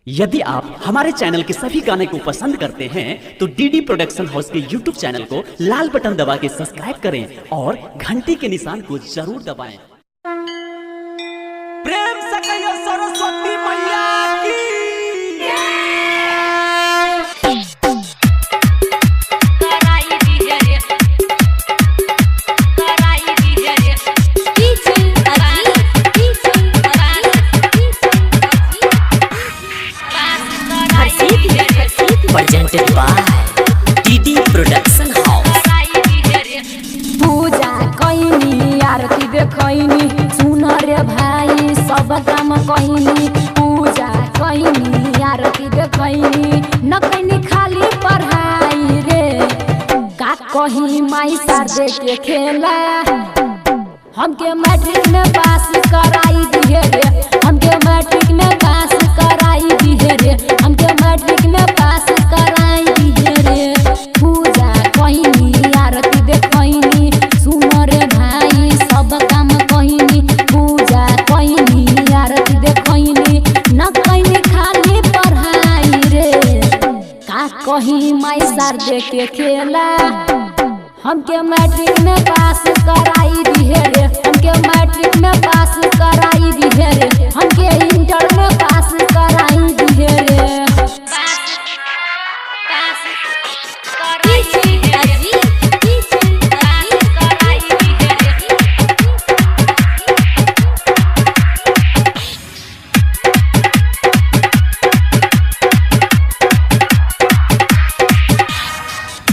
यदि आप हमारे चैनल के सभी गाने को पसंद करते हैं तो डीडी प्रोडक्शन हाउस के यूट्यूब चैनल को लाल बटन दबा के सब्सक्राइब करें और घंटी के निशान को जरूर दबाएं। प्रेम से कहियो सरस्वती मैया की presented by DD Production House। पूजा कइनी आरती देखइनी सुन रे भाई सब काम कइनी। पूजा कइनी आरती देखइनी न कइनी खाली पढ़ाई रे। का कही माई शारदे के खेला हमके मैट्रिक में पास कराई दिए रे। हमके मैट्रिक में पास कराई दिए रे। हमके मैट्रिक में पास कराई दिए रे। पूजा कइनी आरती देखइनी सुन रे भाई सब काम कइनी। पूजा कइनी आरती देखइनी न कइनी खाली पढ़ाई रे। का कही माई शारदे के खेला हमके मैट्रिक में पास कराई दिए रे। हमके मैट्रिक में पास कराई दिए रे। हमके इंटर में पास कराई दिए रे।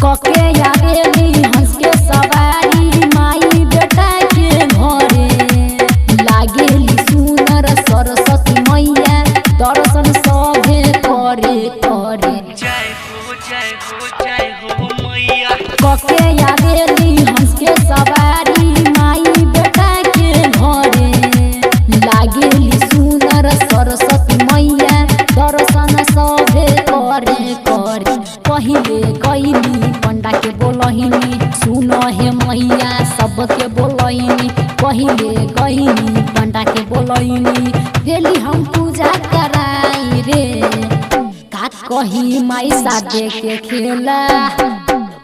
कके आवेली हंस के सवारी माई बेटा के घरे। लागेली सुनर सरस्वती मैया दर्शन सभे करे करे। जय हो मैया। कके आवेली हंस के सवारी माई बेटा के घरे। लागेली सुनर सरस्वती मैया दर्शन सभे करे करे। पहिले कइनी पंडा के बोलहिनी सुन हे मैया सबके बोलहिनी। पहिले कइनी पंडा के बोलहिनी डेली हम पूजा कराई रे। का कही माई शारदे के खेला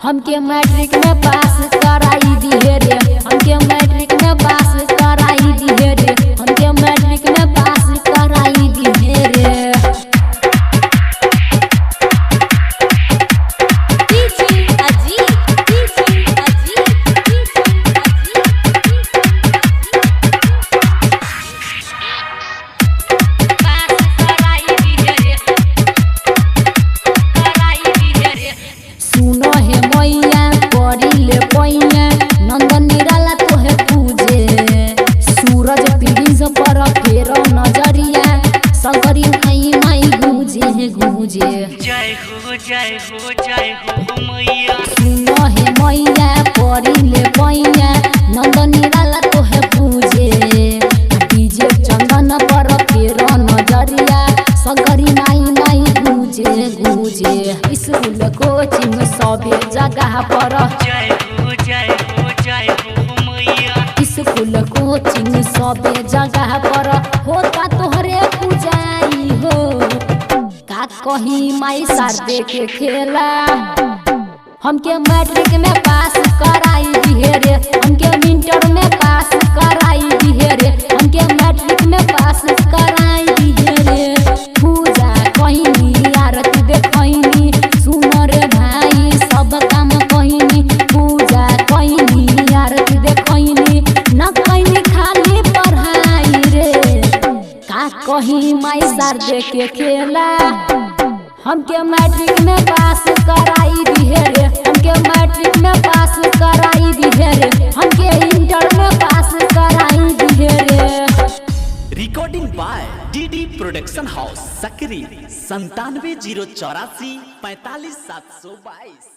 हमके मैट्रिक में पास कराई दिए रे। हमके मैट्रिक में पास कराई दिए रे। हमके मैट्रिक में पास कराई दिए रे। सुनो हे मैया करिले पैया नंदन निराला तोहे पूजे। सूरज पीढ़ी से पर फेरो नजरिया शंकरी माई माई गूंजे गूंजे। जय हो मैया। सुनो हे मैया करिले पैया नंदन निराला तोहे पूजे। डीजे चंदन पर फेरो नजरिया शंकरी माई माई गूंजे गूंजे। स्कूल कोचिंग सभे जगह पर जय हो मैया। स्कूल कोचिंग सभे जगह पर होता तोहरे पूजाई हो। का कही माई शारदे के खेला हमके मैट्रिक में पास कराई दिए रे। हमके इंटर में पास कराई दिए रे। हमके मैट्रिक में पास कराई दिए रे। पूजा कइनी आरती देखइनी सुन रे भाई सब काम कइनी। पूजा कइनी आरती देखइनी न कइनी खाली पढ़ाई रे। का कही माई शारदे के खेला हमके मैट्रिक में पास कराई दिए रे। हमके मैट्रिक में पास कराई दिए रे। हमके इंटर में पास कराई दिए रे। Recording by DD production house Sakri 97 084 45 722।